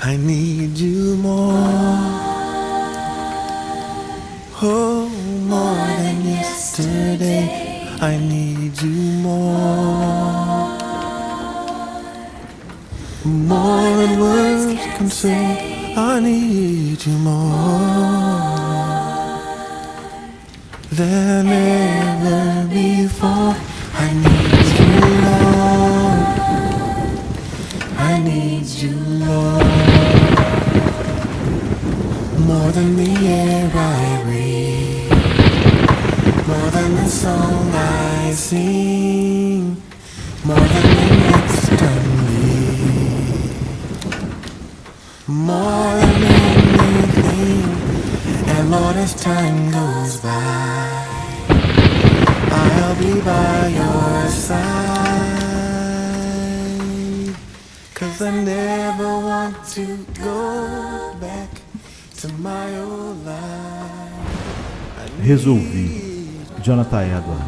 I need you more. Oh, more than yesterday. I need you more. More than words can say. I need you more than ever before. I need you, Lord. I need you, Lord. More than the air I breathe, more than the song I sing, more than the next time leave, more than anything. And Lord, as time goes by, I'll be by your side, 'cause I never want to go back to my old life. Resolvi, Jonathan Edwards.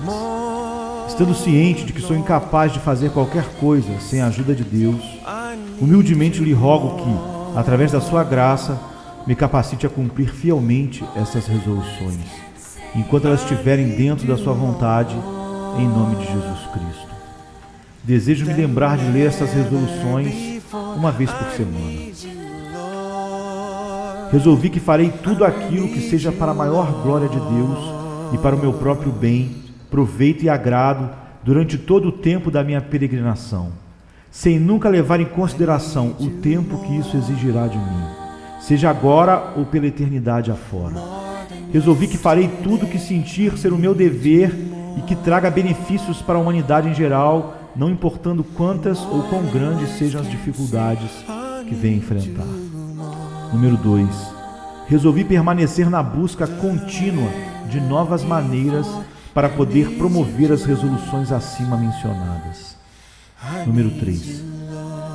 Estando ciente de que sou incapaz de fazer qualquer coisa sem a ajuda de Deus, humildemente lhe rogo que, através da sua graça, me capacite a cumprir fielmente essas resoluções, enquanto elas estiverem dentro da sua vontade, em nome de Jesus Cristo. Desejo me lembrar de ler essas resoluções uma vez por semana. Resolvi que farei tudo aquilo que seja para a maior glória de Deus e para o meu próprio bem, proveito e agrado durante todo o tempo da minha peregrinação, sem nunca levar em consideração o tempo que isso exigirá de mim, seja agora ou pela eternidade afora. Resolvi que farei tudo o que sentir ser o meu dever e que traga benefícios para a humanidade em geral, não importando quantas ou quão grandes sejam as dificuldades que venha enfrentar. Número 2. Resolvi permanecer na busca contínua de novas maneiras para poder promover as resoluções acima mencionadas. Número 3.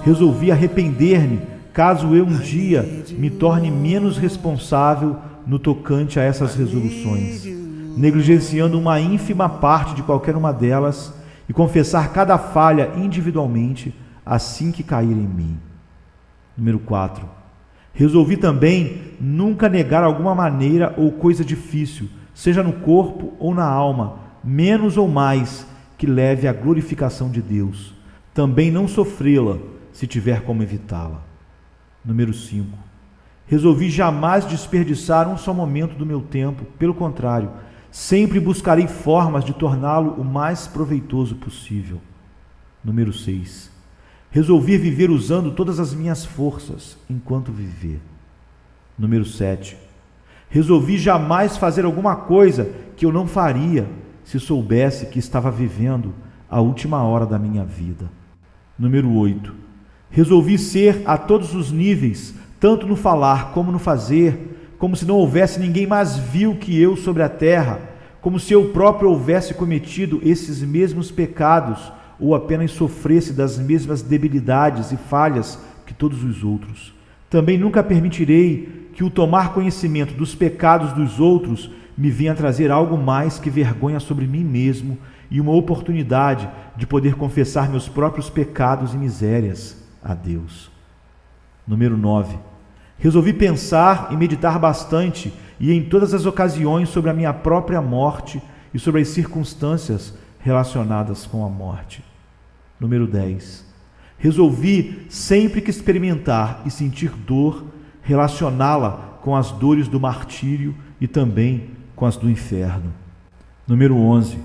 Resolvi arrepender-me caso eu um dia me torne menos responsável no tocante a essas resoluções, negligenciando uma ínfima parte de qualquer uma delas e confessar cada falha individualmente assim que cair em mim. Número 4. Resolvi também nunca negar alguma maneira ou coisa difícil, seja no corpo ou na alma, menos ou mais, que leve à glorificação de Deus. Também não sofrê-la, se tiver como evitá-la. Número 5. Resolvi jamais desperdiçar um só momento do meu tempo, pelo contrário, sempre buscarei formas de torná-lo o mais proveitoso possível. Número 6. Resolvi viver usando todas as minhas forças enquanto viver. Número 7. Resolvi jamais fazer alguma coisa que eu não faria se soubesse que estava vivendo a última hora da minha vida. Número 8. Resolvi ser a todos os níveis, tanto no falar como no fazer, como se não houvesse ninguém mais vil que eu sobre a terra, como se eu próprio houvesse cometido esses mesmos pecados ou apenas sofresse das mesmas debilidades e falhas que todos os outros. Também nunca permitirei que o tomar conhecimento dos pecados dos outros me venha trazer algo mais que vergonha sobre mim mesmo e uma oportunidade de poder confessar meus próprios pecados e misérias a Deus. Número 9. Resolvi pensar e meditar bastante e em todas as ocasiões sobre a minha própria morte e sobre as circunstâncias relacionadas com a morte. Número 10. Resolvi, sempre que experimentar e sentir dor, relacioná-la com as dores do martírio e também com as do inferno. Número 11.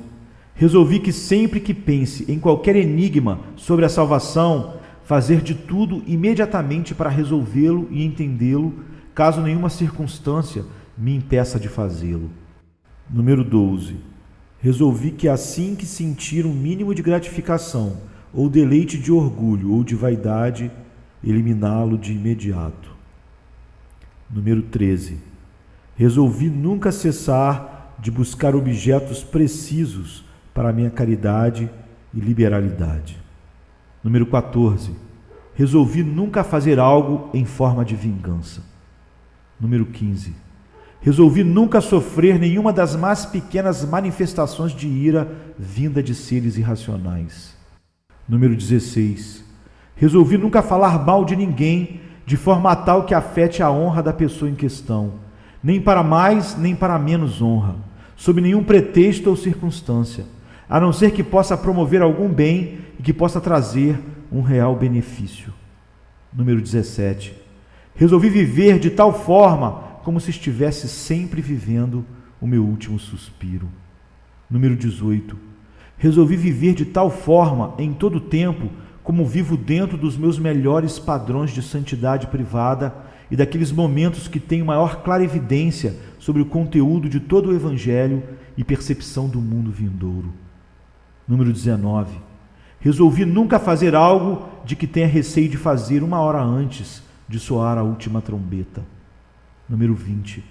Resolvi que sempre que pense em qualquer enigma sobre a salvação, fazer de tudo imediatamente para resolvê-lo e entendê-lo, caso nenhuma circunstância me impeça de fazê-lo. Número 12. Resolvi que assim que sentir um mínimo de gratificação, ou deleite de orgulho ou de vaidade, eliminá-lo de imediato. Número 13. Resolvi nunca cessar de buscar objetos precisos para a minha caridade e liberalidade. Número 14. Resolvi nunca fazer algo em forma de vingança. Número 15. Resolvi nunca sofrer nenhuma das mais pequenas manifestações de ira vinda de seres irracionais. Número 16. Resolvi nunca falar mal de ninguém de forma tal que afete a honra da pessoa em questão, nem para mais nem para menos honra, sob nenhum pretexto ou circunstância, a não ser que possa promover algum bem e que possa trazer um real benefício. Número 17. Resolvi viver de tal forma como se estivesse sempre vivendo o meu último suspiro. Número 18. Resolvi viver de tal forma em todo o tempo como vivo dentro dos meus melhores padrões de santidade privada e daqueles momentos que tenho maior clarividência sobre o conteúdo de todo o Evangelho e percepção do mundo vindouro. Número 19. Resolvi nunca fazer algo de que tenha receio de fazer uma hora antes de soar a última trombeta. Número 20.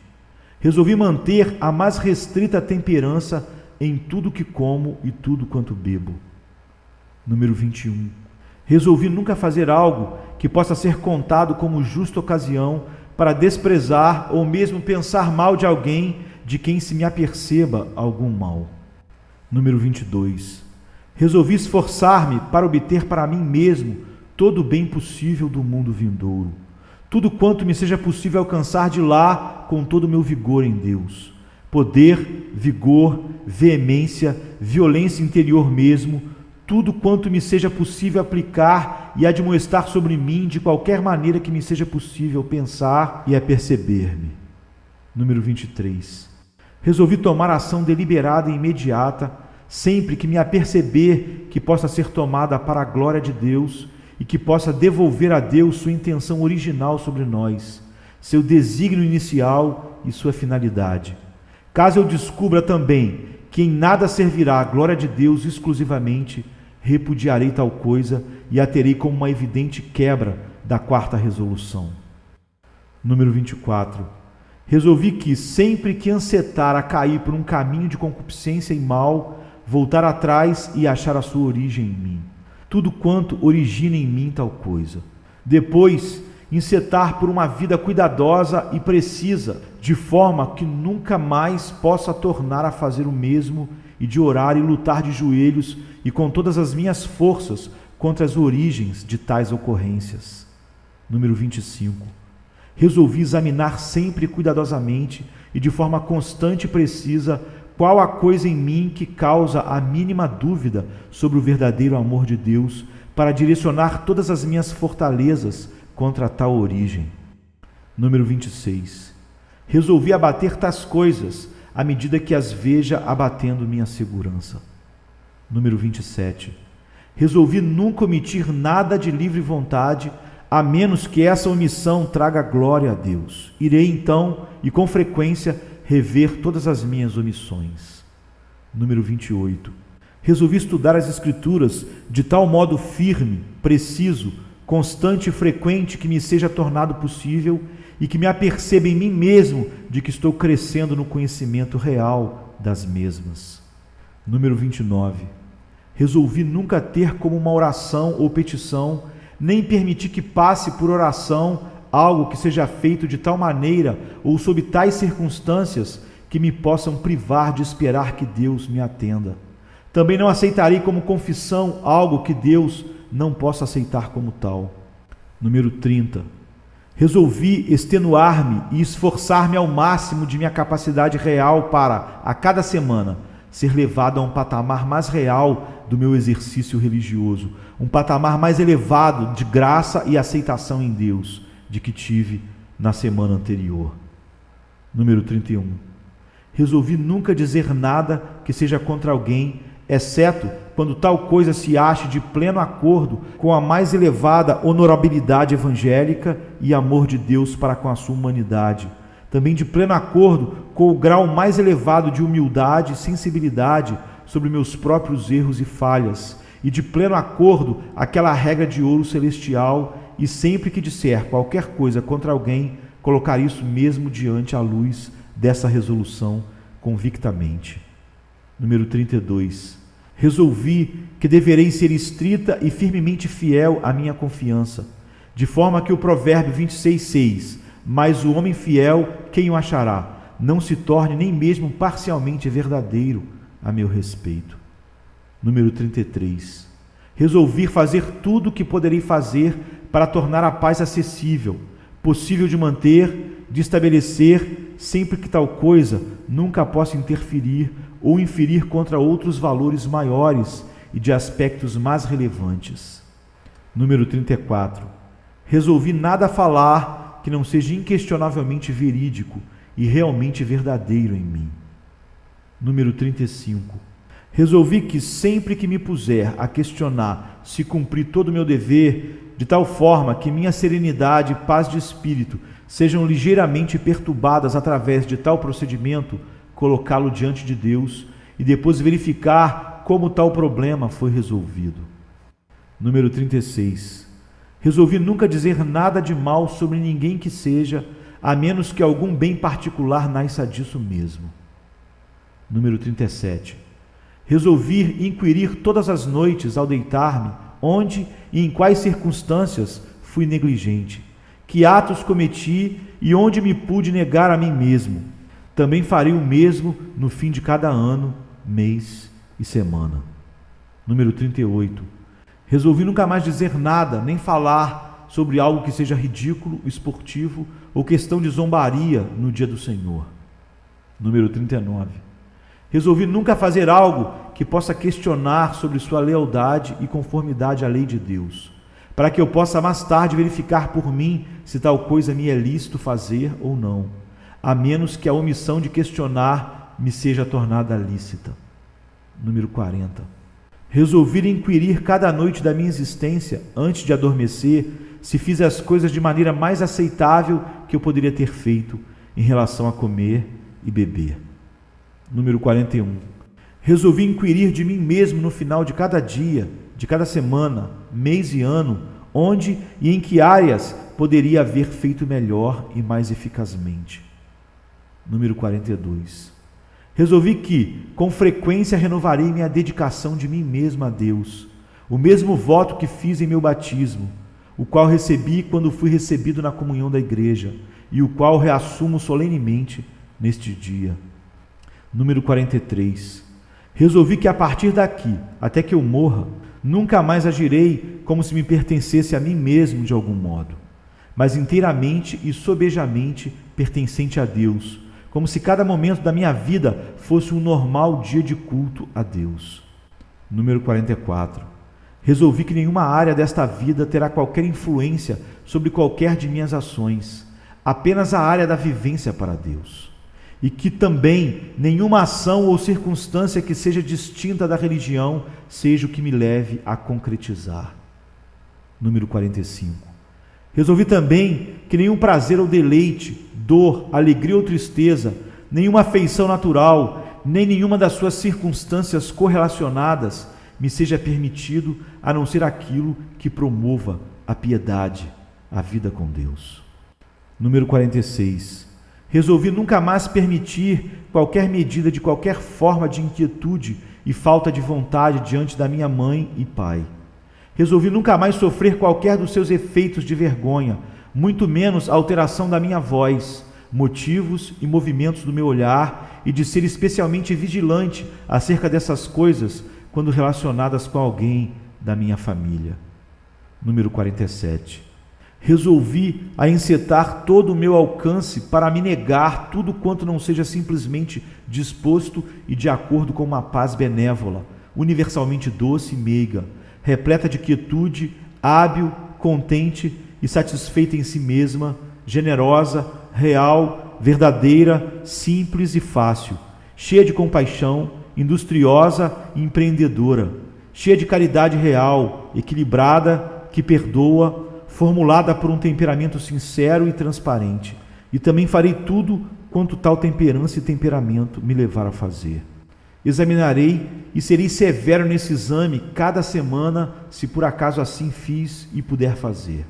Resolvi manter a mais restrita temperança em tudo que como e tudo quanto bebo. Número 21. Resolvi nunca fazer algo que possa ser contado como justa ocasião para desprezar ou mesmo pensar mal de alguém de quem se me aperceba algum mal. Número 22. Resolvi esforçar-me para obter para mim mesmo todo o bem possível do mundo vindouro, tudo quanto me seja possível alcançar de lá com todo o meu vigor em Deus. Poder, vigor, veemência, violência interior mesmo, tudo quanto me seja possível aplicar e admoestar sobre mim de qualquer maneira que me seja possível pensar e aperceber-me. Número 23. Resolvi tomar ação deliberada e imediata, sempre que me aperceber que possa ser tomada para a glória de Deus e que possa devolver a Deus sua intenção original sobre nós, seu desígnio inicial e sua finalidade. Caso eu descubra também que em nada servirá a glória de Deus exclusivamente, repudiarei tal coisa e a terei como uma evidente quebra da quarta resolução. Número 24. Resolvi que, sempre que ansetar a cair por um caminho de concupiscência e mal, voltar atrás e achar a sua origem em mim. Tudo quanto origina em mim tal coisa. Depois, encetar por uma vida cuidadosa e precisa, de forma que nunca mais possa tornar a fazer o mesmo e de orar e lutar de joelhos e com todas as minhas forças contra as origens de tais ocorrências. Número 25. Resolvi examinar sempre cuidadosamente e de forma constante e precisa qual a coisa em mim que causa a mínima dúvida sobre o verdadeiro amor de Deus, para direcionar todas as minhas fortalezas contra tal origem. Número 26. Resolvi abater tais coisas à medida que as veja abatendo minha segurança. Número 27. Resolvi nunca omitir nada de livre vontade, a menos que essa omissão traga glória a Deus. Irei então, e com frequência, rever todas as minhas omissões. Número 28. Resolvi estudar as Escrituras de tal modo firme, preciso, constante e frequente que me seja tornado possível e que me aperceba em mim mesmo de que estou crescendo no conhecimento real das mesmas. Número 29. Resolvi nunca ter como uma oração ou petição, nem permitir que passe por oração algo que seja feito de tal maneira ou sob tais circunstâncias que me possam privar de esperar que Deus me atenda. Também não aceitarei como confissão algo que Deus não possa aceitar como tal. Número 30. Resolvi extenuar-me e esforçar-me ao máximo de minha capacidade real para, a cada semana, ser levado a um patamar mais real do meu exercício religioso, um patamar mais elevado de graça e aceitação em Deus, de que tive na semana anterior. Número 31. Resolvi nunca dizer nada que seja contra alguém, exceto quando tal coisa se ache de pleno acordo com a mais elevada honorabilidade evangélica e amor de Deus para com a sua humanidade, também de pleno acordo com o grau mais elevado de humildade e sensibilidade sobre meus próprios erros e falhas, e de pleno acordo aquela regra de ouro celestial, e sempre que disser qualquer coisa contra alguém, colocar isso mesmo diante à luz dessa resolução convictamente. Número 32. Resolvi que deverei ser estrita e firmemente fiel à minha confiança, de forma que o provérbio 26:6, mas o homem fiel, quem o achará, não se torne nem mesmo parcialmente verdadeiro a meu respeito. Número 33. Resolvi fazer tudo o que poderei fazer para tornar a paz acessível, possível de manter, de estabelecer, sempre que tal coisa nunca possa interferir ou inferir contra outros valores maiores e de aspectos mais relevantes. Número 34. Resolvi nada falar que não seja inquestionavelmente verídico e realmente verdadeiro em mim. Número 35. Resolvi que sempre que me puser a questionar se cumpri todo o meu dever, de tal forma que minha serenidade e paz de espírito sejam ligeiramente perturbadas através de tal procedimento, colocá-lo diante de Deus e depois verificar como tal problema foi resolvido. Número 36. Resolvi nunca dizer nada de mal sobre ninguém que seja, a menos que algum bem particular nasça disso mesmo. Número 37. Resolvi inquirir todas as noites ao deitar-me, onde e em quais circunstâncias fui negligente, que atos cometi e onde me pude negar a mim mesmo. Também farei o mesmo no fim de cada ano, mês e semana. Número 38. Resolvi nunca mais dizer nada, nem falar sobre algo que seja ridículo, esportivo ou questão de zombaria no dia do Senhor. Número 39. Resolvi nunca fazer algo que possa questionar sobre sua lealdade e conformidade à lei de Deus, para que eu possa mais tarde verificar por mim se tal coisa me é lícito fazer ou não, a menos que a omissão de questionar me seja tornada lícita. Número 40. Resolvi inquirir cada noite da minha existência, antes de adormecer, se fiz as coisas de maneira mais aceitável que eu poderia ter feito em relação a comer e beber. Número 41. Resolvi inquirir de mim mesmo no final de cada dia, de cada semana, mês e ano, onde e em que áreas poderia haver feito melhor e mais eficazmente. Número 42. Resolvi que, com frequência, renovarei minha dedicação de mim mesmo a Deus, o mesmo voto que fiz em meu batismo, o qual recebi quando fui recebido na comunhão da igreja, e o qual reassumo solenemente neste dia. Número 43. Resolvi que a partir daqui, até que eu morra, nunca mais agirei como se me pertencesse a mim mesmo de algum modo, mas inteiramente e sobejamente pertencente a Deus, como se cada momento da minha vida fosse um normal dia de culto a Deus. Número 44. Resolvi que nenhuma área desta vida terá qualquer influência sobre qualquer de minhas ações, apenas a área da vivência para Deus. E que também nenhuma ação ou circunstância que seja distinta da religião seja o que me leve a concretizar. Número 45. Resolvi também que nenhum prazer ou deleite, dor, alegria ou tristeza, nenhuma afeição natural, nem nenhuma das suas circunstâncias correlacionadas me seja permitido, a não ser aquilo que promova a piedade, a vida com Deus. Número 46. Resolvi nunca mais permitir qualquer medida de qualquer forma de inquietude e falta de vontade diante da minha mãe e pai. Resolvi nunca mais sofrer qualquer dos seus efeitos de vergonha, muito menos a alteração da minha voz, motivos e movimentos do meu olhar, e de ser especialmente vigilante acerca dessas coisas quando relacionadas com alguém da minha família. Número 47. Resolvi a encetar todo o meu alcance para me negar tudo quanto não seja simplesmente disposto e de acordo com uma paz benévola, universalmente doce e meiga, repleta de quietude, hábil, contente e satisfeita em si mesma, generosa, real, verdadeira, simples e fácil, cheia de compaixão, industriosa e empreendedora, cheia de caridade real, equilibrada, que perdoa, formulada por um temperamento sincero e transparente, e também farei tudo quanto tal temperança e temperamento me levar a fazer. Examinarei e serei severo nesse exame cada semana, se por acaso assim fiz e puder fazer.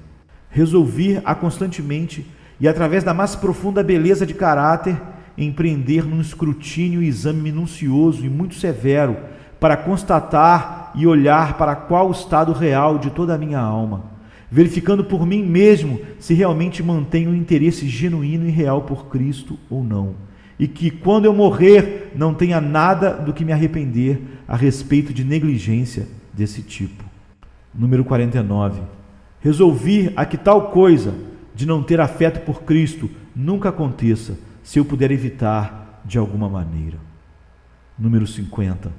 Resolvi-a constantemente e, através da mais profunda beleza de caráter, empreender num escrutínio e exame minucioso e muito severo para constatar e olhar para qual o estado real de toda a minha alma, verificando por mim mesmo se realmente mantenho um interesse genuíno e real por Cristo ou não, e que, quando eu morrer, não tenha nada do que me arrepender a respeito de negligência desse tipo. Número 49. Resolvi a que tal coisa de não ter afeto por Cristo nunca aconteça, se eu puder evitar de alguma maneira. Número 50.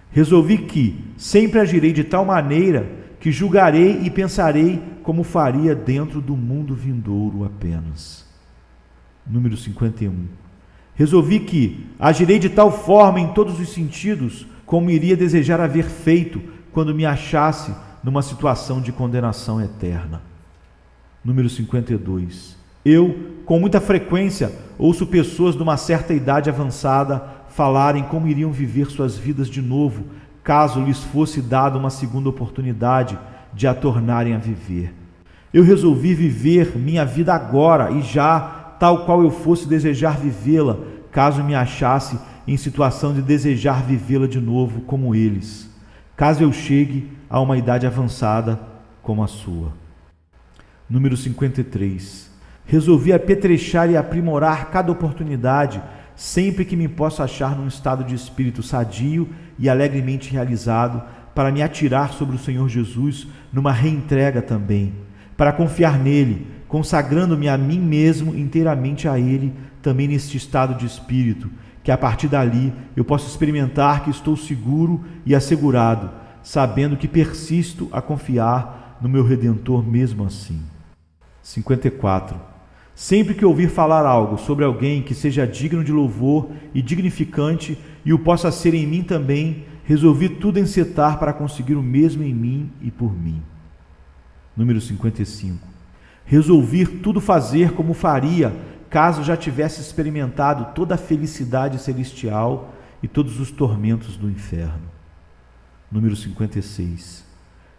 Resolvi que sempre agirei de tal maneira que julgarei e pensarei como faria dentro do mundo vindouro apenas. Número 51. Resolvi que agirei de tal forma em todos os sentidos como iria desejar haver feito quando me achasse numa situação de condenação eterna. Número 52. Eu, com muita frequência, ouço pessoas de uma certa idade avançada falarem como iriam viver suas vidas de novo, caso lhes fosse dada uma segunda oportunidade de a tornarem a viver. Eu resolvi viver minha vida agora e já, tal qual eu fosse desejar vivê-la, caso me achasse em situação de desejar vivê-la de novo como eles, caso eu chegue a uma idade avançada como a sua. Número 53. Resolvi apetrechar e aprimorar cada oportunidade, sempre que me possa achar num estado de espírito sadio e alegremente realizado, para me atirar sobre o Senhor Jesus numa reentrega também, para confiar nele, consagrando-me a mim mesmo inteiramente a ele, também neste estado de espírito, que a partir dali eu possa experimentar que estou seguro e assegurado, sabendo que persisto a confiar no meu Redentor mesmo assim. 54. Sempre que ouvir falar algo sobre alguém que seja digno de louvor e dignificante e o possa ser em mim também, resolvi tudo encetar para conseguir o mesmo em mim e por mim. Número 55. Resolvi tudo fazer como faria, caso já tivesse experimentado toda a felicidade celestial e todos os tormentos do inferno. Número 56.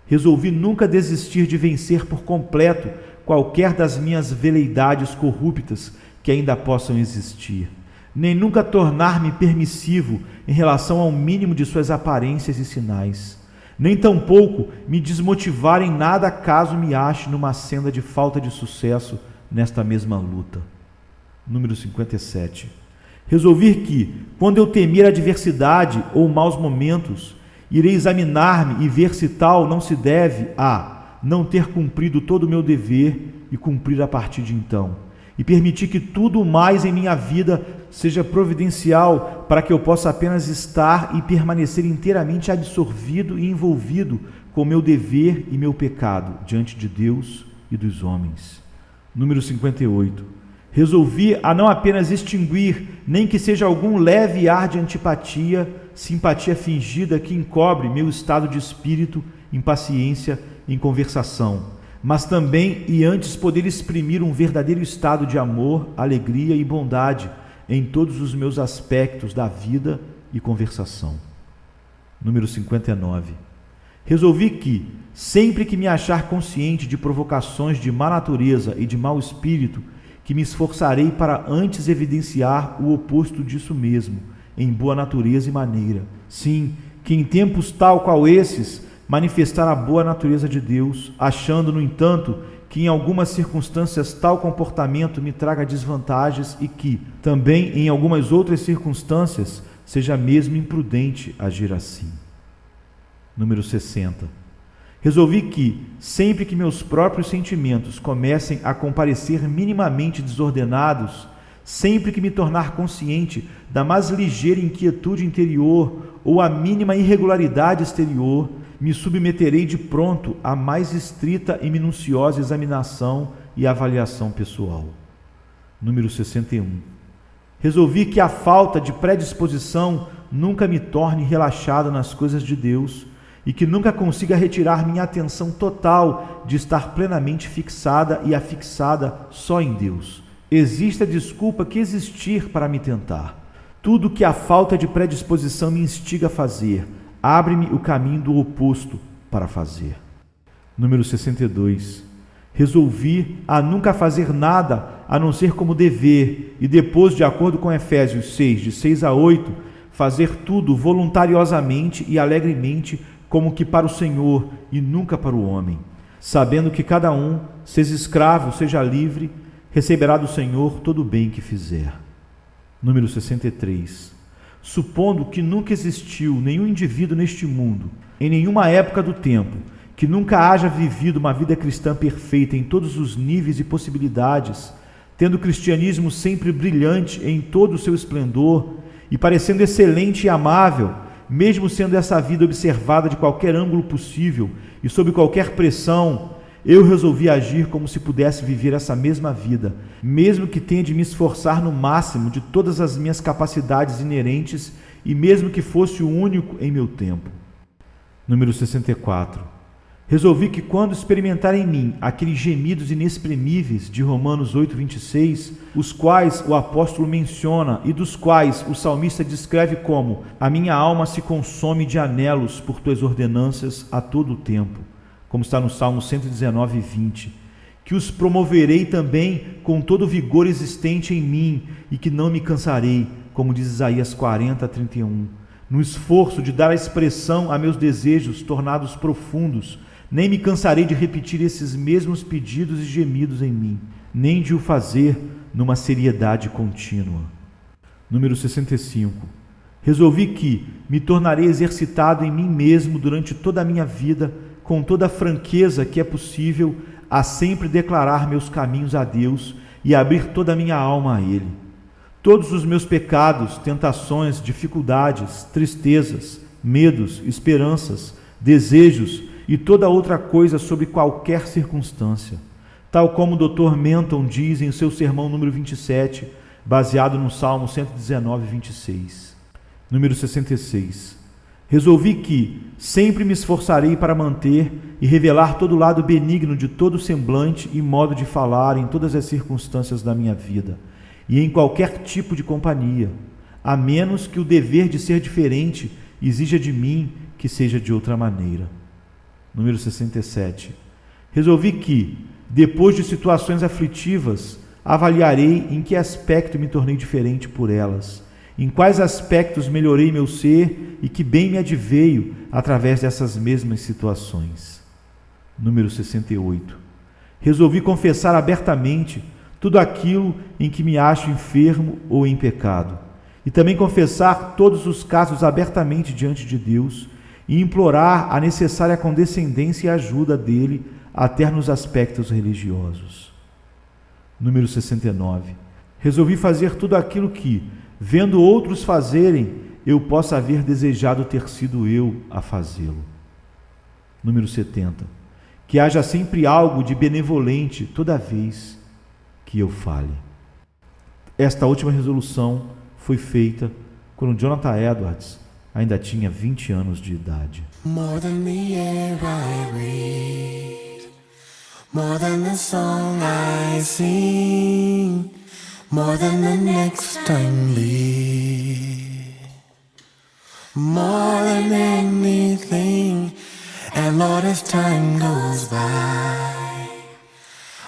Resolvi nunca desistir de vencer por completo qualquer das minhas veleidades corruptas que ainda possam existir, nem nunca tornar-me permissivo em relação ao mínimo de suas aparências e sinais, nem tampouco me desmotivar em nada caso me ache numa senda de falta de sucesso nesta mesma luta. Número 57. Resolvi que, quando eu temer adversidade ou maus momentos, irei examinar-me e ver se tal não se deve a não ter cumprido todo o meu dever e cumprir a partir de então, e permitir que tudo mais em minha vida seja providencial para que eu possa apenas estar e permanecer inteiramente absorvido e envolvido com o meu dever e meu pecado diante de Deus e dos homens. Número 58. Resolvi a não apenas extinguir, nem que seja algum leve ar de antipatia, simpatia fingida que encobre meu estado de espírito, impaciência em conversação, mas também e antes poder exprimir um verdadeiro estado de amor, alegria e bondade em todos os meus aspectos da vida e conversação. Número 59. Resolvi que, sempre que me achar consciente de provocações de má natureza e de mau espírito, que me esforçarei para antes evidenciar o oposto disso mesmo, em boa natureza e maneira. Sim, que em tempos tal qual esses, manifestar a boa natureza de Deus, achando, no entanto, que em algumas circunstâncias tal comportamento me traga desvantagens e que, também em algumas outras circunstâncias, seja mesmo imprudente agir assim. Número 60. Resolvi que, sempre que meus próprios sentimentos comecem a comparecer minimamente desordenados, sempre que me tornar consciente da mais ligeira inquietude interior ou a mínima irregularidade exterior, me submeterei de pronto à mais estrita e minuciosa examinação e avaliação pessoal. Número 61. Resolvi que a falta de predisposição nunca me torne relaxado nas coisas de Deus e que nunca consiga retirar minha atenção total de estar plenamente fixada e afixada só em Deus. Existe a desculpa que existir para me tentar. Tudo que a falta de predisposição me instiga a fazer, abre-me o caminho do oposto para fazer. Número 62. Resolvi a nunca fazer nada a não ser como dever e depois, de acordo com Efésios 6, de 6 a 8, fazer tudo voluntariosamente e alegremente como que para o Senhor e nunca para o homem, sabendo que cada um, seja escravo, seja livre, receberá do Senhor todo o bem que fizer. Número 63. Supondo que nunca existiu nenhum indivíduo neste mundo, em nenhuma época do tempo, que nunca haja vivido uma vida cristã perfeita em todos os níveis e possibilidades, tendo o cristianismo sempre brilhante em todo o seu esplendor e parecendo excelente e amável, mesmo sendo essa vida observada de qualquer ângulo possível e sob qualquer pressão, eu resolvi agir como se pudesse viver essa mesma vida, mesmo que tenha de me esforçar no máximo de todas as minhas capacidades inerentes e mesmo que fosse o único em meu tempo. Número 64. Resolvi que quando experimentar em mim aqueles gemidos inexprimíveis de Romanos 8:26, os quais o apóstolo menciona e dos quais o salmista descreve como a minha alma se consome de anelos por tuas ordenanças a todo o tempo, como está no Salmo 119:20, que os promoverei também com todo o vigor existente em mim e que não me cansarei, como diz Isaías 40:31, no esforço de dar a expressão a meus desejos tornados profundos, nem me cansarei de repetir esses mesmos pedidos e gemidos em mim, nem de o fazer numa seriedade contínua. Número 65. Resolvi que me tornarei exercitado em mim mesmo durante toda a minha vida, com toda a franqueza que é possível, a sempre declarar meus caminhos a Deus e abrir toda a minha alma a Ele. Todos os meus pecados, tentações, dificuldades, tristezas, medos, esperanças, desejos e toda outra coisa sob qualquer circunstância, tal como o Dr. Menton diz em seu sermão número 27, baseado no Salmo 119:26. Número 66. Resolvi que sempre me esforçarei para manter e revelar todo o lado benigno de todo semblante e modo de falar em todas as circunstâncias da minha vida e em qualquer tipo de companhia, a menos que o dever de ser diferente exija de mim que seja de outra maneira. Número 67. Resolvi que, depois de situações aflitivas, avaliarei em que aspecto me tornei diferente por elas, em quais aspectos melhorei meu ser e que bem me adveio através dessas mesmas situações. Número 68. Resolvi confessar abertamente tudo aquilo em que me acho enfermo ou em pecado, e também confessar todos os casos abertamente diante de Deus, e implorar a necessária condescendência e ajuda dele até nos aspectos religiosos. Número 69. Resolvi fazer tudo aquilo que, vendo outros fazerem, eu possa haver desejado ter sido eu a fazê-lo. Número 70. Que haja sempre algo de benevolente toda vez que eu fale. Esta última resolução foi feita quando Jonathan Edwards ainda tinha 20 anos de idade. More than the air I breathe, more than the song I sing, more than the next time lead, more than anything. And Lord, as time goes by,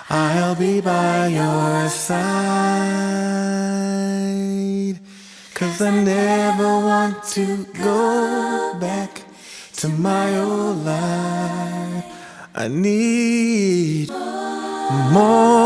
I'll be by your side. 'Cause I never want to go back to my old life. I need more